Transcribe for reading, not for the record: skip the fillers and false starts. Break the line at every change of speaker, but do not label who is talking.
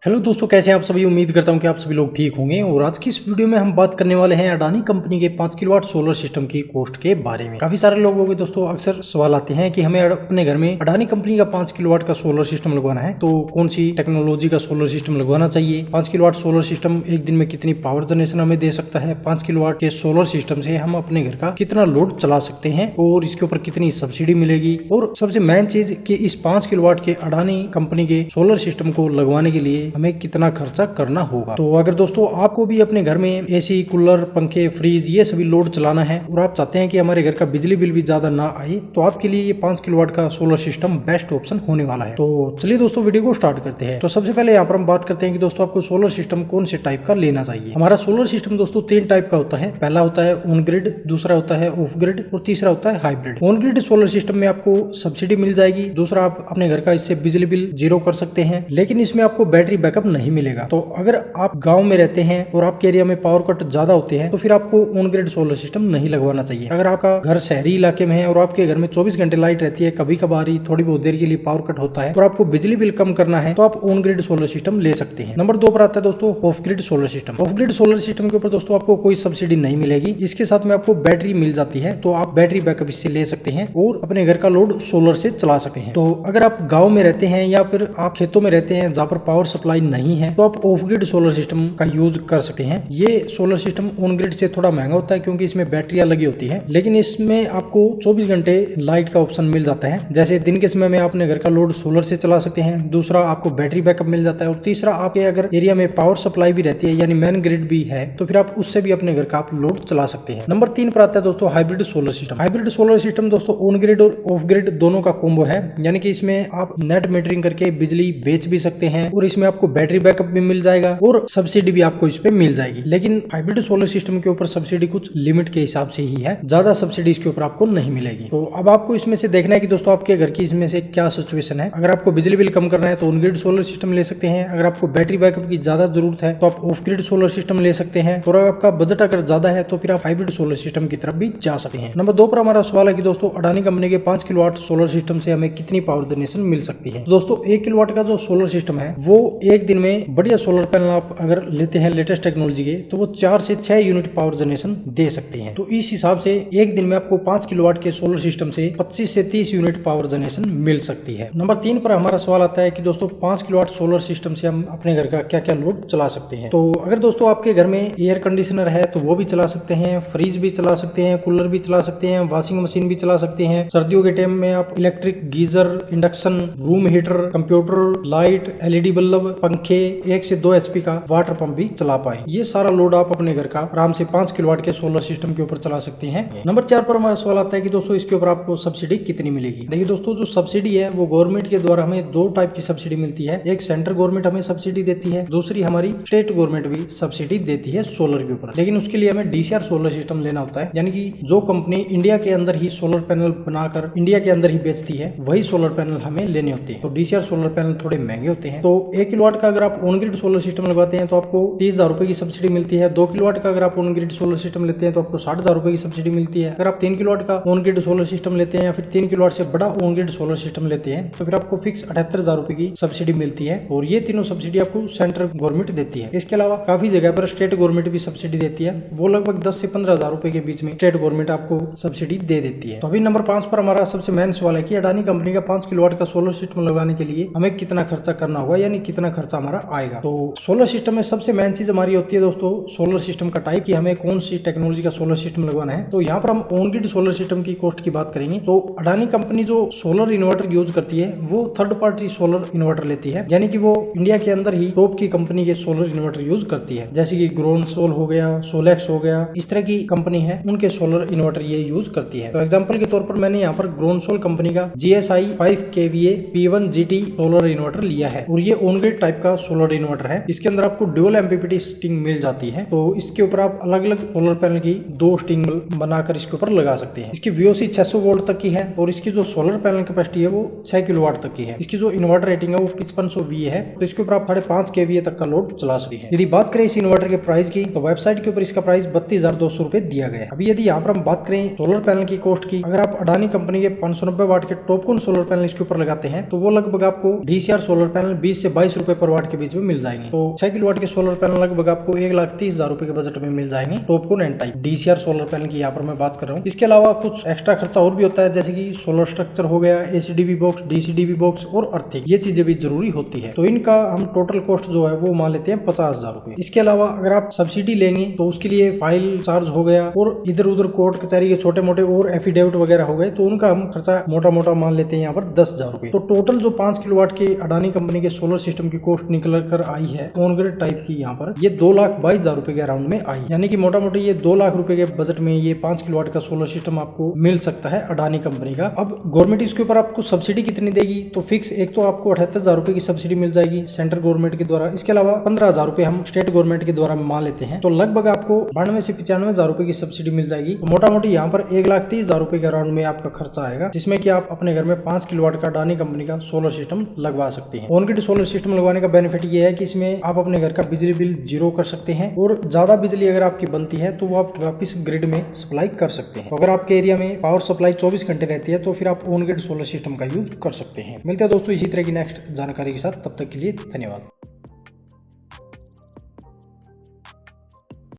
Hello दोस्तों, कैसे हैं आप सभी। उम्मीद करता हूं कि आप सभी लोग ठीक होंगे। और आज की इस वीडियो में हम बात करने वाले हैं अडानी कंपनी के 5 किलोवाट सोलर सिस्टम की कॉस्ट के बारे में। काफी सारे लोगों के दोस्तों अक्सर सवाल आते हैं कि हमें अपने घर में अडानी कंपनी का 5 किलोवाट का सोलर सिस्टम लगवाना है, तो कौन सी टेक्नोलॉजी का सोलर सिस्टम लगवाना चाहिए। 5 किलोवाट सोलर सिस्टम एक दिन में कितनी पावर जनरेशन हमें दे सकता है। 5 किलोवाट के सोलर सिस्टम से हम अपने घर का कितना लोड चला सकते हैं और इसके ऊपर कितनी सब्सिडी मिलेगी। और सबसे मेन चीज कि इस 5 किलोवाट के अडानी कंपनी के सोलर सिस्टम को लगवाने के लिए हमें कितना खर्चा करना होगा। तो अगर दोस्तों आपको भी अपने घर में एसी, कूलर, पंखे, फ्रिज ये सभी लोड चलाना है और आप चाहते हैं कि हमारे घर का बिजली बिल भी ज्यादा ना आए, तो आपके लिए ये 5 किलोवाट का सोलर सिस्टम बेस्ट ऑप्शन होने वाला है। तो चलिए दोस्तों वीडियो को स्टार्ट करते हैं। तो सबसे पहले यहाँ पर हम बात करते हैं कि दोस्तों आपको सोलर सिस्टम कौन से टाइप का लेना चाहिए। हमारा सोलर सिस्टम दोस्तों 3 टाइप का होता है। पहला होता है ऑन ग्रिड, दूसरा होता है ऑफ ग्रिड और तीसरा होता है hybrid. On grid solar system में आपको सब्सिडी मिल जाएगी। दूसरा, आप अपने घर का इससे बिजली बिल 0 कर सकते हैं, लेकिन इसमें आपको बैटरी बैकअप नहीं मिलेगा। तो अगर आप गांव में रहते हैं और आपके एरिया में पावर कट ज्यादा होते हैं तो फिर आपको ऑन ग्रिड सोलर सिस्टम नहीं लगवाना चाहिए। अगर आपका घर शहरी इलाके में है और आपके घर में 24 घंटे लाइट रहती है, कभी कभार ही थोड़ी बहुत देर के लिए पावर कट होता है और आपको बिजली बिल कम करना है, तो आप ऑन ग्रिड सोलर सिस्टम ले सकते हैं। नंबर 2 पर आता है दोस्तों of grid solar system. Of grid solar system के ऊपर दोस्तों आपको कोई सब्सिडी नहीं मिलेगी। इसके साथ में आपको बैटरी मिल जाती है, तो आप बैटरी बैकअप इससे ले सकते हैं और अपने घर का लोड सोलर से चला सकते हैं। तो अगर आप गाँव में रहते हैं या फिर आप खेतों में रहते हैं जहाँ पर पावर सप्लाई नहीं है, तो आप ऑफ ग्रिड सोलर सिस्टम का यूज कर सकते हैं। ये सोलर सिस्टम ऑन ग्रिड से थोड़ा महंगा होता है क्योंकि इसमें बैटरियां लगी होती है, लेकिन इसमें आपको 24 घंटे लाइट का ऑप्शन मिल जाता है। जैसे दिन के समय में आप अपने घर का लोड सोलर से चला सकते हैं, दूसरा आपको बैटरी बैकअप मिल जाता है और तीसरा आपके अगर एरिया में पावर सप्लाई भी रहती है यानी मेन ग्रिड भी है, तो फिर आप उससे भी अपने घर का आप लोड चला सकते हैं। नंबर 3 पर आता है दोस्तों hybrid solar system. Hybrid solar system दोस्तों ऑन ग्रिड और ऑफ ग्रिड दोनों का कॉम्बो है, यानी कि इसमें आप नेट मीटरिंग करके बिजली बेच भी सकते हैं और इसमें आपको बैटरी बैकअप भी मिल जाएगा और सब्सिडी भी आपको इस पे मिल जाएगी। लेकिन हाइब्रिड सोलर सिस्टम के ऊपर सब्सिडी कुछ लिमिट के हिसाब से ही है, ज्यादा सब्सिडी इसके ऊपर आपको नहीं मिलेगी। तो अब आपको इसमें से देखना है कि दोस्तों आपके घर की इसमें से क्या सिचुएशन है। अगर आपको बिजली बिल कम करना है तो ऑन ग्रिड सोलर सिस्टम ले सकते हैं। अगर आपको बैटरी बैकअप की ज्यादा जरूरत है तो आप ऑफ ग्रिड सोलर सिस्टम ले सकते हैं। और अगर आपका बजट अगर ज्यादा है तो फिर आप हाइब्रिड सोलर सिस्टम की तरफ भी जा सकते हैं। नंबर 2 पर हमारा सवाल है कि दोस्तों अडानी कंपनी के 5 किलोवाट सोलर सिस्टम से हमें कितनी पावर जनरेशन मिल सकती है। दोस्तों 1 किलोवाट का जो सोलर सिस्टम है वो एक दिन में बढ़िया सोलर पैनल आप अगर लेते हैं लेटेस्ट टेक्नोलॉजी के, तो वो 4 से 6 यूनिट पावर जनरेशन दे सकते हैं। तो इस हिसाब से एक दिन में आपको 5 किलोवाट के सोलर सिस्टम से 25 से 30 यूनिट पावर जनरेशन मिल सकती है। नंबर 3 पर हमारा सवाल आता है कि दोस्तों 5 किलोवाट सोलर सिस्टम से हम अपने घर का क्या क्या लोड चला सकते हैं। तो अगर दोस्तों आपके घर में एयर कंडीशनर है तो वो भी चला सकते हैं, फ्रिज भी चला सकते हैं, कूलर भी चला सकते हैं, वॉशिंग मशीन भी चला सकते हैं। सर्दियों के टाइम में आप electric geyser, induction, room heater, computer, light, LED bulb, पंखे, 1 से 2 HP का वाटर पंप भी चला पाए। ये सारा लोड आप अपने घर का आराम से 5 किलोवाट के सोलर सिस्टम के ऊपर चला सकते हैं। नंबर 4 पर हमारा सवाल आता है कि दोस्तों इसके ऊपर आपको सब्सिडी कितनी मिलेगी। देखिए दोस्तों, जो सब्सिडी है वो गवर्नमेंट के द्वारा हमें 2 टाइप की सब्सिडी मिलती है। एक सेंट्रल गवर्नमेंट हमें सब्सिडी देती है, दूसरी हमारी स्टेट गवर्नमेंट भी सब्सिडी देती है सोलर के ऊपर। लेकिन उसके लिए हमें DCR सोलर सिस्टम लेना होता है, यानी कि जो कंपनी इंडिया के अंदर ही सोलर पैनल बनाकर इंडिया के अंदर ही बेचती है वही सोलर पैनल हमें लेने होते हैं। तो DCR सोलर पैनल थोड़े महंगे होते हैं। तो 1 किलोवाट का अगर आप ऑन ग्रिड सोलर सिस्टम लगवाते हैं तो आपको 30,000 रुपए की सब्सिडी मिलती है। 2 किलोवाट का अगर आप ऑन ग्रिड सोलर सिस्टम लेते हैं तो आपको 60,000 रुपए की सब्सिडी मिलती है। अगर आप 3 किलोवाट का ऑन ग्रिड सोलर सिस्टम लेते हैं या फिर 3 किलोवाट से बड़ा ऑन ग्रिड सोलर सिस्टम लेते हैं तो फिर आपको फिक्स 78,000 रुपए की सब्सिडी मिलती है। और ये तीनों सब्सिडी आपको सेंट्रल गवर्नमेंट देती है। इसके अलावा काफी जगह पर स्टेट गवर्नमेंट भी सब्सिडी देती है, वो लगभग 10 से 15,000 रुपए के बीच में स्टेट गवर्नमेंट आपको सब्सिडी दे देती है। तो अभी नंबर 5 पर हमारा सबसे मेन सवाल है कि अडानी कंपनी का 5 किलोवाट का सोलर सिस्टम लगाने के लिए हमें कितना खर्चा करना होगा, यानी कितना खर्चा हमारा आएगा। तो सोलर सिस्टम में सबसे मेन चीज हमारी होती है दोस्तों सोलर सिस्टम का टाइप, कि हमें कौन सी टेक्नोलॉजी का सोलर सिस्टम लगवाना है। तो यहाँ पर हम ऑन ग्रिड सोलर सिस्टम की कॉस्ट की बात करेंगे। तो अडानी कंपनी जो सोलर इन्वर्टर यूज करती है वो थर्ड पार्टी सोलर इन्वर्टर लेती है, यानी कि वो इंडिया के अंदर ही टॉप की कंपनी के सोलर इन्वर्टर यूज करती है, जैसे कि ग्रोनसोल हो गया, सोलेक्स हो गया, इस तरह की कंपनी है उनके सोलर इन्वर्टर ये यूज करती है। तो एग्जाम्पल के तौर पर मैंने यहाँ पर ग्रोनसोल कंपनी का GSI 5 kVA P1 GT solar inverter लिया है और ये ऑन ग्रिड टाइप का सोलर इन्वर्टर है। इसके अंदर आपको ड्यूल MPPT स्टिंग मिल जाती है, तो इसके ऊपर आप अलग अलग सोलर पैनल की 2 स्टिंग बनाकर इसके ऊपर लगा सकते हैं। इसकी VOC 600 वोल्ट तक की है और इसकी जो सोलर पैनल कैपेसिटी है वो 6 किलोवाट तक की है। इसकी जो इन्वर्टर रेटिंग है वो 5500 VA है, तो इसके ऊपर आप 5.5 kVA तक का लोड चला सकते हैं। यदि बात करें इस इन्वर्टर के प्राइस की तो वेबसाइट के ऊपर इसका प्राइस 32,200 रुपए दिया गया है। अभी यदि यहाँ पर हम बात करें सोलर पैनल की कॉस्ट की, अगर आप अडानी कंपनी के 590 वाट के टॉपकॉन सोलर पैनल इसके ऊपर लगाते हैं तो वो लगभग आपको DCR सोलर पैनल 20 से 22 रुपए पर वाट के बीच में मिल जाएंगे। तो 6 किलोवाट के सोलर पैनल लगभग आपको 1,30,000 रुपए के बजट में मिल जाएंगे। Topcon N type DCR solar panel की यहाँ पर मैं बात कर रहा हूँ। इसके अलावा कुछ एक्स्ट्रा खर्चा और भी होता है, जैसे कि सोलर स्ट्रक्चर हो गया, ACDB बॉक्स, DCDB बॉक्स और अर्थिंग, ये चीजें भी जरूरी होती है। तो इनका हम टोटल कॉस्ट जो है वो मान लेते हैं 50,000 रुपए। इसके अलावा अगर आप सब्सिडी लेंगे तो उसके लिए फाइल चार्ज हो गया और इधर उधर कोर्ट कचहरी के छोटे मोटे और एफिडेविट वगैरह हो गए, तो उनका हम खर्चा मोटा मोटा मान लेते हैं यहाँ पर 10,000 रुपए। तो टोटल जो 5 किलोवाट के अडानी कंपनी के सोलर सिस्टम की कॉस्ट निकल कर आई है ऑन ग्रिड टाइप की, यहाँ पर ये 2,22,000 रुपए के अराउंड में आई। यानी कि मोटा मोटी ये 2 लाख रुपए के बजट में ये 5 किलोवाट का सोलर सिस्टम आपको मिल सकता है अडानी कंपनी का। अब गवर्नमेंट इसके ऊपर आपको सब्सिडी कितनी देगी, तो फिक्स एक तो आपको 78,000 रुपए की सब्सिडी मिल जाएगी सेंट्रल गवर्नमेंट के द्वारा। इसके अलावा 15,000 रुपए हम स्टेट गवर्नमेंट के द्वारा मान लेते हैं, तो लगभग आपको 92 से 95,000 रुपए की सब्सिडी मिल जाएगी। तो मोटा मोटी यहाँ पर 1,30,000 रुपए के अराउंड में आपका खर्चा आएगा, जिसमें कि आप अपने घर में 5 किलोवाट का अडानी कंपनी का सोलर सिस्टम लगवा सकते हैं। ऑन ग्रिड सोलर सिस्टम लगवाने का बेनिफिट ये है कि इसमें आप अपने घर का बिजली बिल जीरो कर सकते हैं और ज्यादा बिजली अगर आपकी बनती है तो वो आप वापस ग्रिड में सप्लाई कर सकते हैं। तो अगर आपके एरिया में पावर सप्लाई 24 घंटे रहती है तो फिर आप ऑन ग्रिड सोलर सिस्टम का यूज कर सकते हैं। मिलते हैं दोस्तों इसी तरह की नेक्स्ट जानकारी के साथ, तब तक के लिए धन्यवाद।